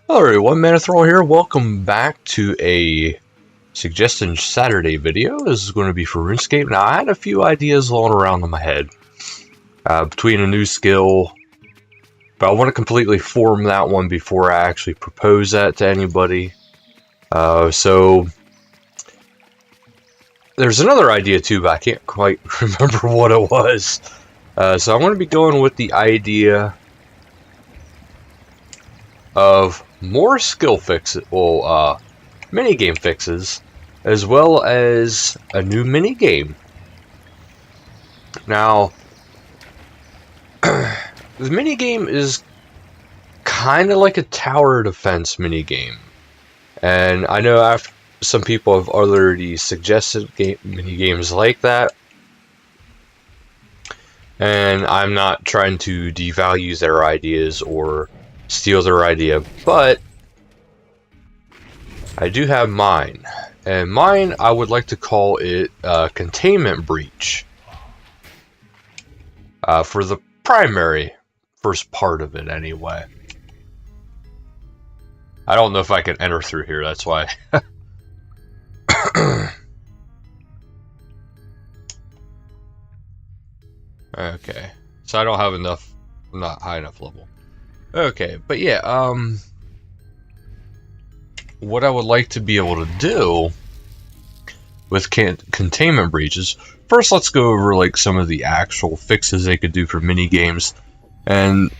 Hello everyone, Manithroll here. Welcome back to a Suggestion Saturday video. This is going to be for RuneScape. Now, I had a few ideas rolling around in my head between a new skill, but I want to completely form that one before I actually propose that to anybody. So there's another idea too, but I can't quite remember what it was. So I'm going to be going with the idea of more skill fixes, minigame fixes, as well as a new minigame. Now, the minigame is kind of like a tower defense minigame, and I know some people have already suggested minigames like that, and I'm not trying to devalue their ideas or steal their idea, but I do have mine, and mine I would like to call it containment breach for the primary first part of it anyway. I don't know if I can enter through here, that's why. Okay, so I don't have enough, I'm not high enough level. Okay, but yeah, what I would like to be able to do with containment breaches, first let's go over like some of the actual fixes they could do for mini games. And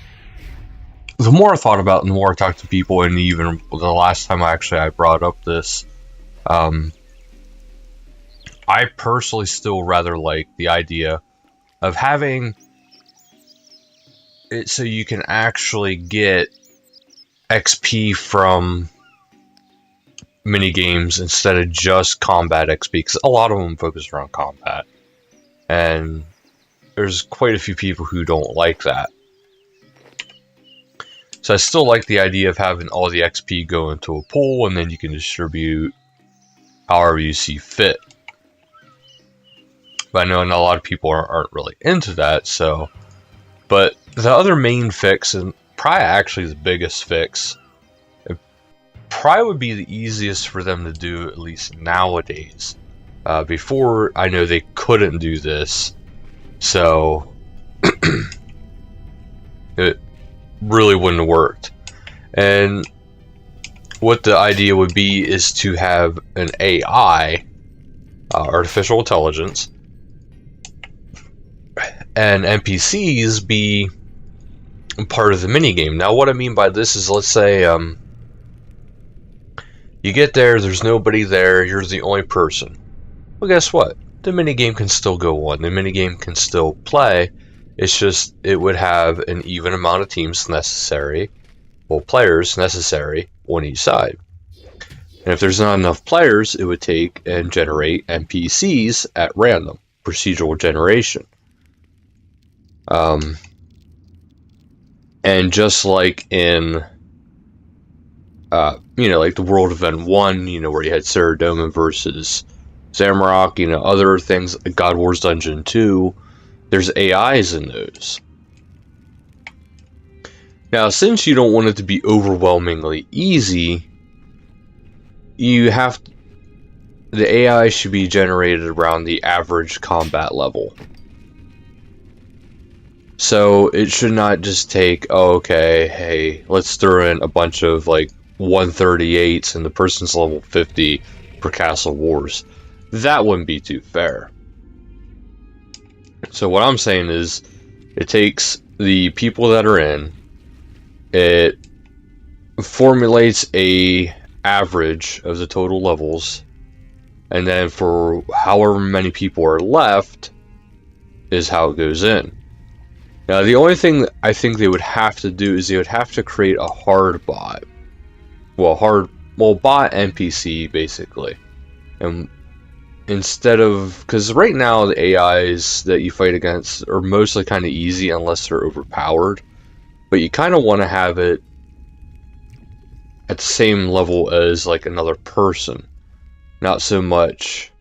the more I thought about it, and the more I talked to people, and even the last time I brought up this, I personally still rather like the idea of having it so you can actually get XP from mini games instead of just combat XP, because a lot of them focus around combat, and there's quite a few people who don't like that. So I still like the idea of having all the XP go into a pool, and then you can distribute however you see fit. But I know a lot of people aren't really into that, so. But the other main fix, and probably actually the biggest fix, it probably would be the easiest for them to do, at least nowadays. Before, I know they couldn't do this, so it really wouldn't have worked. And what the idea would be is to have an AI, artificial intelligence, and NPCs be part of the minigame. Now, what I mean by this is, let's say, you get there, there's nobody there, you're the only person. Well, guess what? The minigame can still go on. The minigame can still play. It's just, it would have an even amount of teams necessary, well, players necessary on each side. And if there's not enough players, it would take and generate NPCs at random, procedural generation. And just like in, like the World Event 1, where you had Saradomin versus Zamrock, other things, God Wars Dungeon 2, there's AIs in those. Now, since you don't want it to be overwhelmingly easy, the AI should be generated around the average combat level. So it should not just take, oh, okay, hey, let's throw in a bunch of like 138s and the person's level 50 for Castle Wars. That wouldn't be too fair. So what I'm saying is, it takes the people that are in, it formulates a average of the total levels, and then for however many people are left is how it goes in. Now, the only thing that I think they would have to do is they would have to create a hard bot. Bot NPC, basically. And instead of, because right now the AIs that you fight against are mostly kind of easy unless they're overpowered. But you kind of want to have it at the same level as like another person. Not so much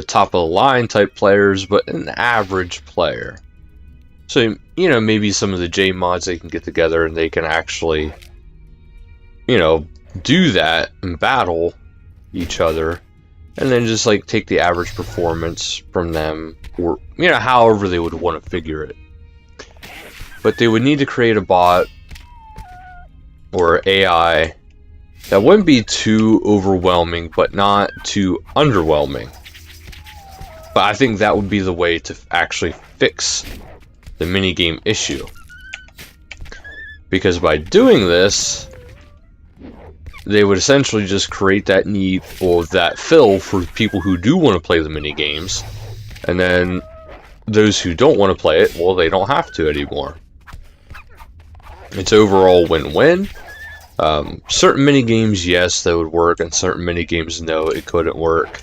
top of the line type players, but an average player. So you know, maybe some of the J mods they can get together and they can actually, you know, do that and battle each other, and then just like take the average performance from them, or you know, however they would want to figure it. But they would need to create a bot or AI that wouldn't be too overwhelming, but not too underwhelming. But I think that would be the way to actually fix the minigame issue. Because by doing this, they would essentially just create that need or that fill for people who do want to play the minigames. And then those who don't want to play it, well, they don't have to anymore. It's overall win-win. Certain minigames, yes, that would work, and certain minigames, no, it couldn't work.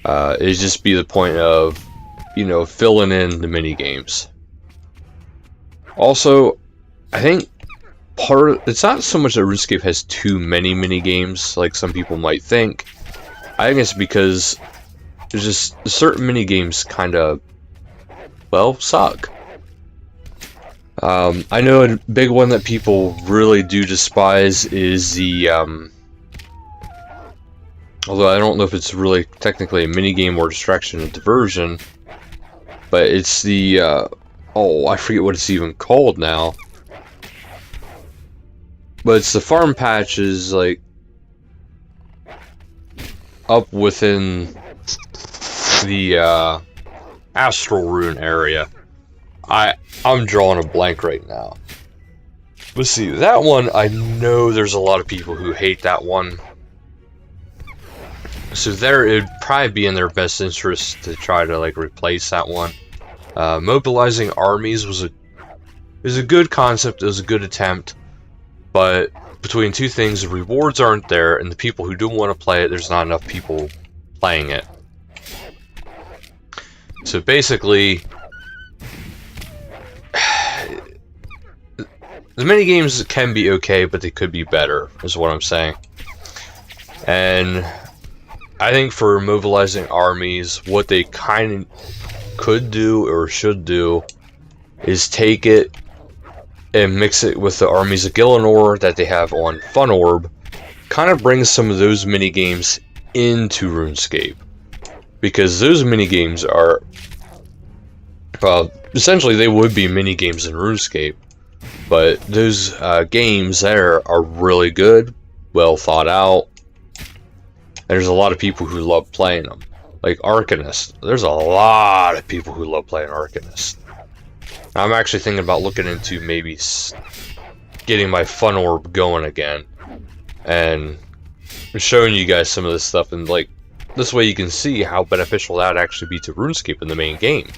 It'd just be the point of, you know, filling in the minigames. Also, I think it's not so much that RuneScape has too many minigames, like some people might think. I think it's because there's just certain minigames kind of, well, suck. I know a big one that people really do despise is the, although I don't know if it's really technically a minigame or distraction and diversion, but it's the, oh, I forget what it's even called now. But it's the farm patches, like, up within the, Astral Rune area. I'm drawing a blank right now. Let's see, that one, I know there's a lot of people who hate that one. So there, it'd probably be in their best interest to try to, like, replace that one. Mobilizing armies was a good concept, it was a good attempt. But between two things, the rewards aren't there, and the people who do want to play it, there's not enough people playing it. So basically, the minigames can be okay, but they could be better, is what I'm saying. And I think for mobilizing armies, what they kind of could do, or should do, is take it and mix it with the armies of Gillinor that they have on Fun Orb. Kind of brings some of those minigames into RuneScape. Because those minigames are, well, essentially they would be minigames in RuneScape. But those games there are really good, well thought out. And there's a lot of people who love playing them. Like Arcanist. There's a lot of people who love playing Arcanist. I'm actually thinking about looking into maybe getting my Fun Orb going again. And showing you guys some of this stuff. And like, this way you can see how beneficial that would actually be to RuneScape in the main game.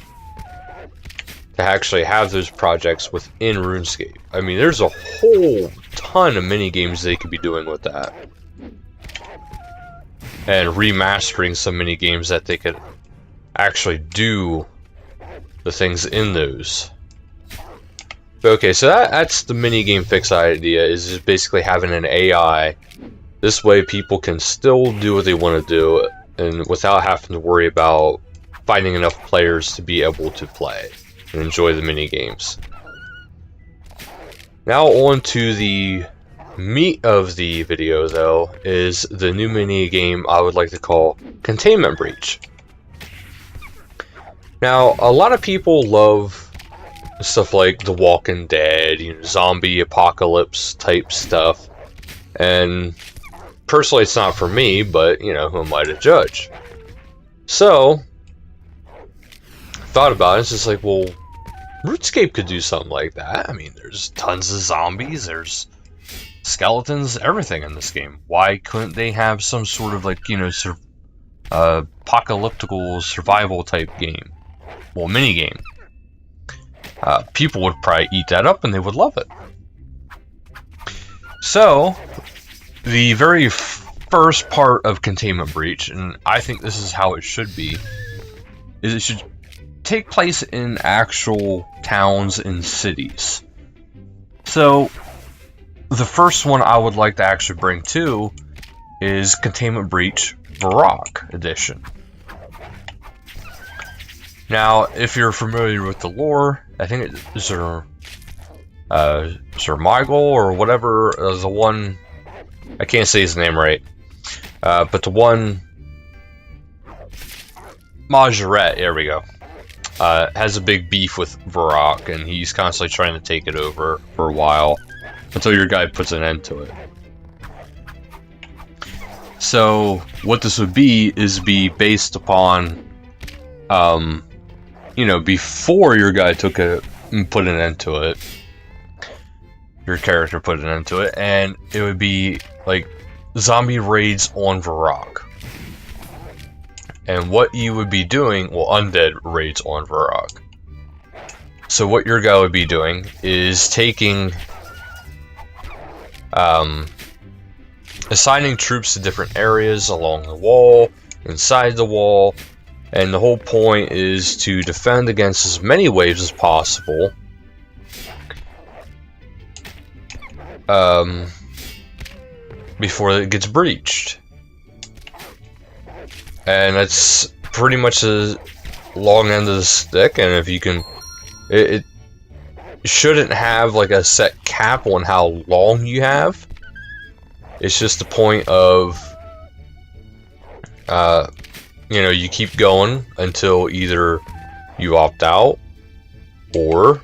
To actually have those projects within RuneScape. I mean, there's a whole ton of mini games they could be doing with that. And remastering some mini games that they could actually do the things in those. Okay, so that's the mini game fix idea, is just basically having an AI. This way people can still do what they want to do, and without having to worry about finding enough players to be able to play and enjoy the mini games. Now on to the meat of the video, though, is the new mini game I would like to call Containment Breach. Now, a lot of people love stuff like The Walking Dead, you know, zombie apocalypse type stuff, and personally it's not for me, but you know, who am I to judge? So thought about it, it's just like, well, RuneScape could do something like that. I mean, there's tons of zombies, there's skeletons, everything in this game. Why couldn't they have some sort of, like, you know, apocalyptical survival type game? Well, mini game. People would probably eat that up and they would love it. So, the very first part of Containment Breach, and I think this is how it should be, is it should take place in actual towns and cities. So, the first one I would like to actually bring to is Containment Breach Varrock Edition. Now, if you're familiar with the lore, I think it's Sir Michael or whatever, the one, I can't say his name right, but the one, Majorette, there we go, has a big beef with Varrock, and he's constantly trying to take it over for a while, until your guy puts an end to it. So, what this would be, is be based upon, you know, before your guy took it and put an end to it, your character put an end to it, and it would be like zombie raids on Varrock. And what you would be doing, well, undead raids on Varrock. So what your guy would be doing is taking, assigning troops to different areas along the wall, inside the wall, and the whole point is to defend against as many waves as possible. Before it gets breached. And that's pretty much the long end of the stick, and if you can, it shouldn't have like a set cap on how long you have. It's just the point of, you know, you keep going until either you opt out or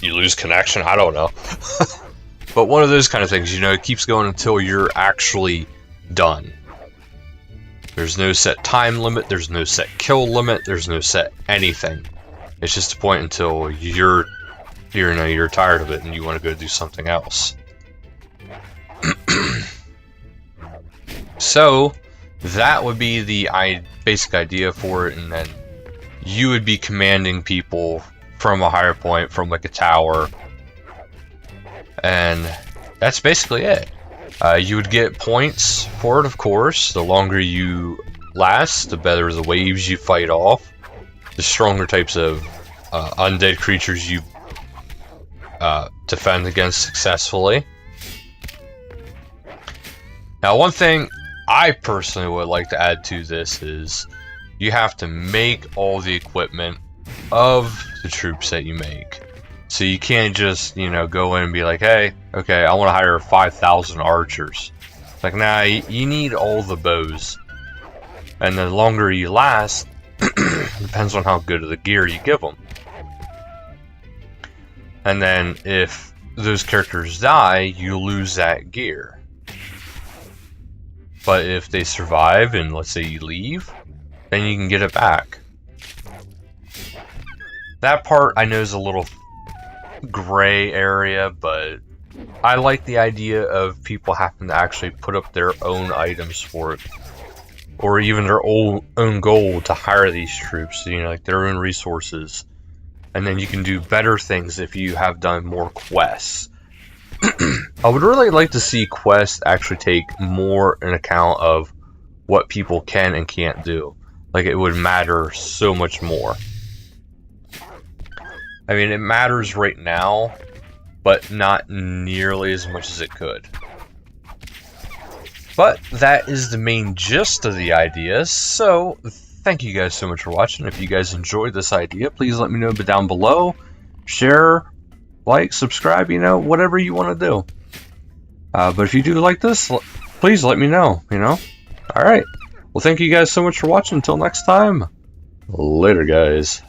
you lose connection. I don't know. But one of those kind of things, you know, it keeps going until you're actually done. There's no set time limit, there's no set kill limit, there's no set anything. It's just a point until you're tired of it and you want to go do something else. So that would be the basic idea for it, and then you would be commanding people from a higher point, from like a tower, and that's basically it. You would get points for it, of course. The longer you last, the better the waves you fight off, the stronger types of undead creatures you defend against successfully. Now, one thing I personally would like to add to this is you have to make all the equipment of the troops that you make. So you can't just, you know, go in and be like, hey, okay, I want to hire 5,000 archers. Like, nah, you need all the bows. And the longer you last, depends on how good of the gear you give them. And then if those characters die, you lose that gear. But if they survive and let's say you leave, then you can get it back. That part I know is a little gray area, but I like the idea of people having to actually put up their own items for it, or even their own gold to hire these troops, you know, like their own resources, and then you can do better things if you have done more quests. I would really like to see quests actually take more in account of what people can and can't do. Like, it would matter so much more. I mean, it matters right now, but not nearly as much as it could. But that is the main gist of the idea, so thank you guys so much for watching. If you guys enjoyed this idea, please let me know down below. Share, like, subscribe, you know, whatever you want to do. But if you do like this, please let me know, you know. Alright, well, thank you guys so much for watching. Until next time, later, guys.